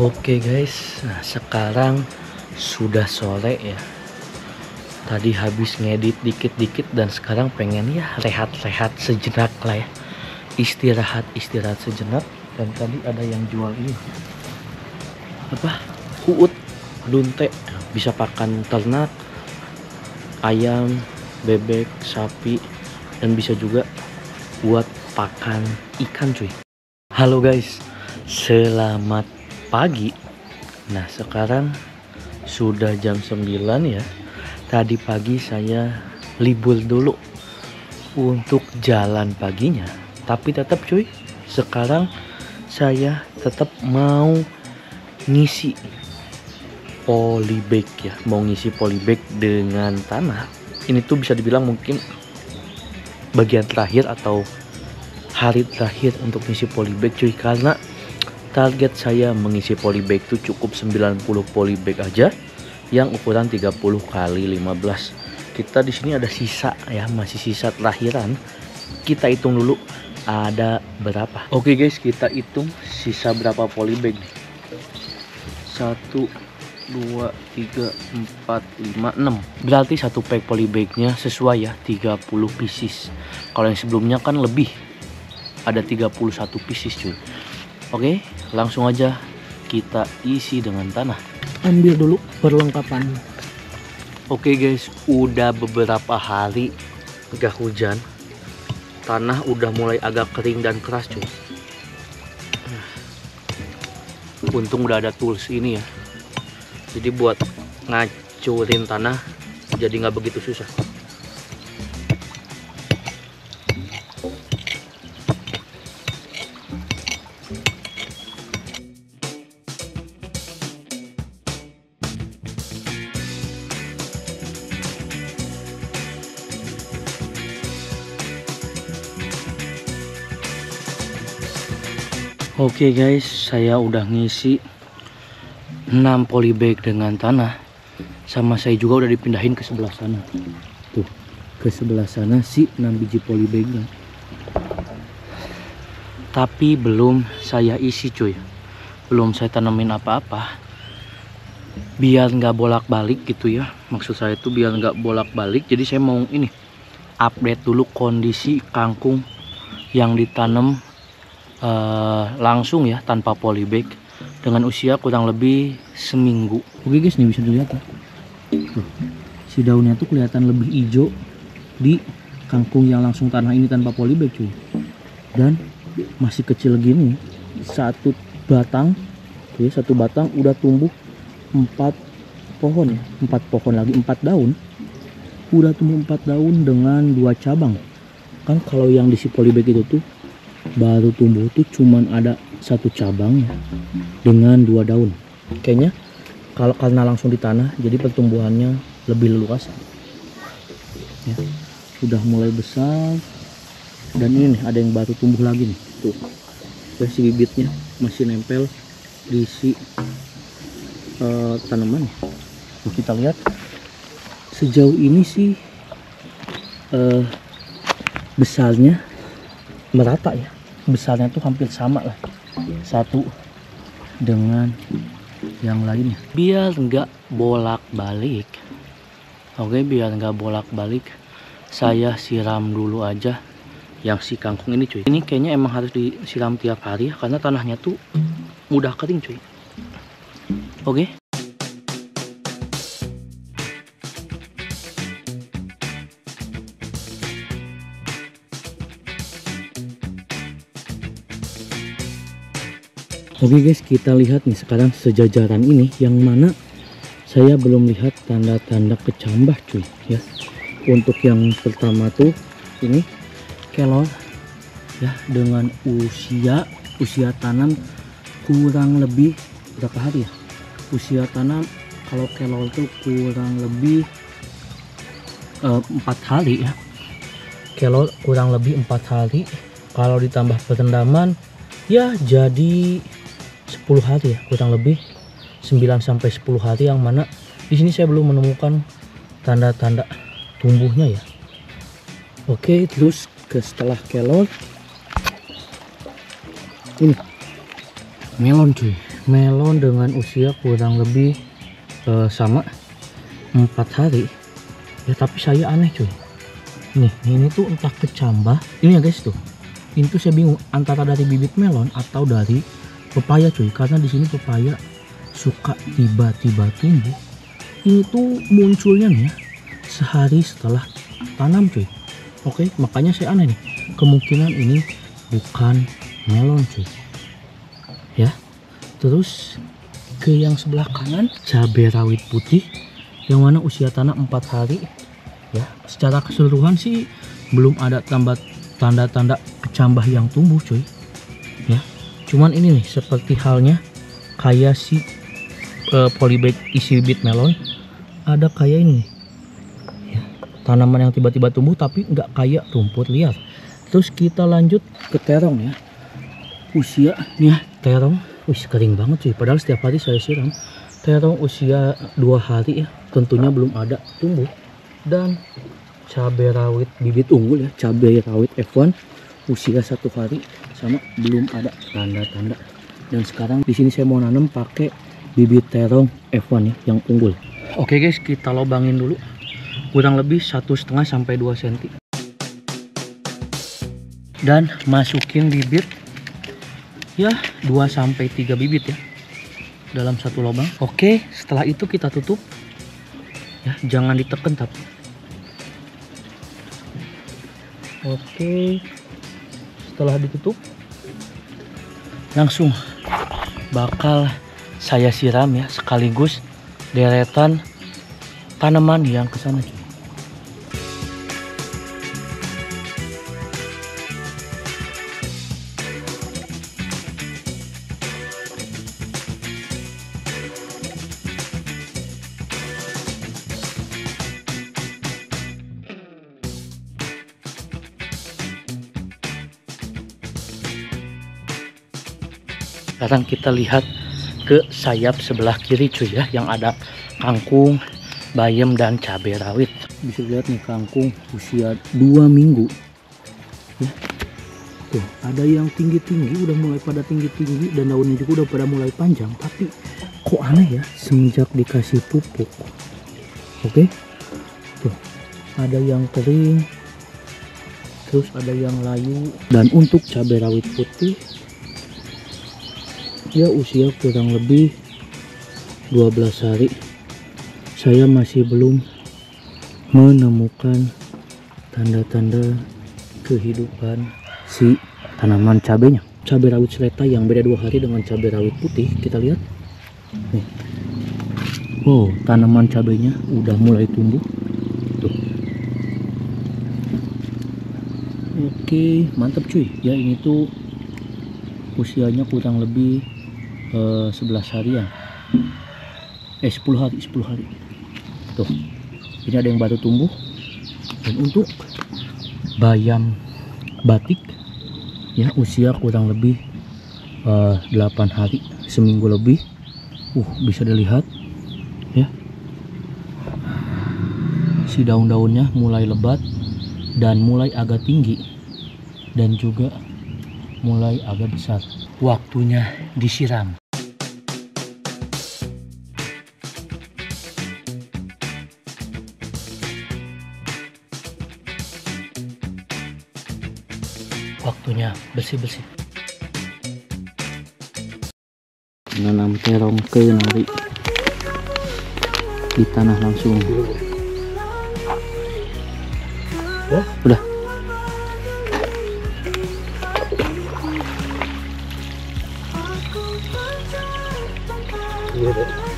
Oke guys, nah sekarang sudah sore ya. Tadi habis ngedit dikit-dikit dan sekarang pengen ya rehat-rehat sejenak lah ya. Istirahat sejenak. Dan tadi ada yang jual ini. Apa? Uut, dunte. Bisa pakan ternak, ayam, bebek, sapi, dan bisa juga buat pakan ikan cuy. Halo guys, selamat pagi. Nah sekarang sudah jam 9 ya. Tadi pagi saya libur dulu untuk jalan paginya, tapi tetap cuy, sekarang saya tetap mau ngisi polybag ya, mau ngisi polybag dengan tanah. Ini tuh bisa dibilang mungkin bagian terakhir atau hari terakhir untuk ngisi polybag cuy, karena target saya mengisi polybag itu cukup 90 polybag aja yang ukuran 30 kali 15. Kita di sini ada sisa ya, masih sisa terakhiran. Kita hitung dulu ada berapa. Oke guys, kita hitung sisa berapa polybag nih. 1 2 3 4 5 6. Berarti satu pack polybagnya sesuai ya 30 pieces. Kalau yang sebelumnya kan lebih, ada 31 pieces cuy. Oke, langsung aja kita isi dengan tanah. Ambil dulu perlengkapan. Oke guys, udah beberapa hari gak hujan. Tanah udah mulai agak kering dan keras cuy. Untung udah ada tools ini ya. Jadi buat ngacurin tanah jadi nggak begitu susah. Oke guys, saya udah ngisi 6 polybag dengan tanah. Sama saya juga udah dipindahin ke sebelah sana. Tuh, ke sebelah sana sih 6 biji polybagnya. Tapi belum saya isi cuy. Belum saya tanemin apa-apa. Biar nggak bolak-balik gitu ya. Maksud saya itu biar nggak bolak-balik. Jadi saya mau ini update dulu kondisi kangkung yang ditanam langsung ya, tanpa polybag, dengan usia kurang lebih seminggu. Oke guys, nih bisa dilihat ya. Tuh, si daunnya tuh kelihatan lebih hijau di kangkung yang langsung tanah ini tanpa polybag cuy. Dan masih kecil gini, satu batang udah tumbuh 4 pohon ya, 4 pohon lagi, 4 daun. Udah tumbuh 4 daun dengan 2 cabang. Kan kalau yang di si polybag itu tuh baru tumbuh tuh cuman ada 1 cabang ya, dengan 2 daun. Kayaknya kalau karena langsung di tanah jadi pertumbuhannya lebih leluasa ya. Udah mulai besar. Dan ini nih, ada yang baru tumbuh lagi nih tuh. Si bibitnya masih nempel di si tanaman. Tuh, kita lihat sejauh ini sih besarnya merata ya, besarnya tuh hampir sama lah satu dengan yang lainnya. Biar nggak bolak-balik, oke, biar nggak bolak-balik, saya siram dulu aja yang si kangkung ini cuy. Ini kayaknya emang harus disiram tiap hari ya, karena tanahnya tuh udah kering cuy. Oke. Oke guys, kita lihat nih sekarang sejajaran ini yang mana saya belum lihat tanda-tanda kecambah cuy ya. Untuk yang pertama tuh ini kelor ya, dengan usia tanam kurang lebih berapa hari ya? Usia tanam kalau kelor tuh kurang lebih 4 hari ya. Kelor kurang lebih 4 hari. Kalau ditambah perendaman ya jadi 10 hari ya, kurang lebih 9 sampai 10 hari, yang mana di sini saya belum menemukan tanda-tanda tumbuhnya ya. Oke, terus setelah kelor ini melon cuy. melon dengan usia kurang lebih sama 4 hari ya, tapi saya aneh cuy. Nih, ini tuh entah kecambah ini ya guys tuh. Ini tuh saya bingung antara dari bibit melon atau dari pepaya cuy, karena di sini pepaya suka tiba-tiba tumbuh. Ini tuh munculnya nih ya sehari setelah tanam cuy. Oke, makanya saya aneh nih, kemungkinan ini bukan melon cuy ya. Terus ke yang sebelah kanan cabai rawit putih yang mana usia tanah 4 hari ya. Secara keseluruhan sih belum ada tanda-tanda kecambah yang tumbuh cuy ya. Cuman ini nih seperti halnya kayak si polybag isi bibit melon, ada kayak ini nih ya, tanaman yang tiba-tiba tumbuh tapi nggak kayak rumput liar. Terus kita lanjut ke terong ya. Usia nih ya, terong wih kering banget cuy, padahal setiap hari saya siram. Terong usia 2 hari ya, tentunya belum ada tumbuh. Dan cabai rawit bibit unggul ya, cabai rawit F1 usia 1 hari sama belum ada tanda-tanda. Dan sekarang di sini saya mau nanam pakai bibit terong F1 ya yang unggul. Oke guys, kita lobangin dulu kurang lebih 1,5 sampai 2 cm. Dan masukin bibit ya 2 sampai 3 bibit ya dalam satu lubang. Oke, setelah itu kita tutup ya, jangan ditekan tapi. Oke, setelah ditutup langsung bakal saya siram ya, sekaligus deretan tanaman yang kesana cuy. Sekarang kita lihat ke sayap sebelah kiri cuy ya, yang ada kangkung, bayam, dan cabai rawit. Bisa lihat nih kangkung usia 2 minggu ya. Tuh ada yang tinggi-tinggi, udah mulai pada tinggi-tinggi, dan daunnya juga udah pada mulai panjang. Tapi kok aneh ya semenjak dikasih pupuk. Oke, tuh ada yang kering, terus ada yang layu. Dan untuk cabai rawit putih ya usia kurang lebih 12 hari. Saya masih belum menemukan tanda-tanda kehidupan si tanaman cabenya. Cabai rawit seleta yang beda 2 hari dengan cabai rawit putih, kita lihat nih. Oh, tanaman cabenya udah mulai tumbuh tuh. Oke, mantap cuy ya. Ini tuh usianya kurang lebih 11 harian, 10 hari tuh. Ini ada yang baru tumbuh. Dan untuk bayam batik ya usia kurang lebih 8 hari, seminggu lebih. Bisa dilihat ya, si daun-daunnya mulai lebat dan mulai agak tinggi dan juga mulai agak besar. Waktunya disiram. Waktunya bersih-bersih. Menanam terong kenari di tanah langsung. Udah. Iya deh.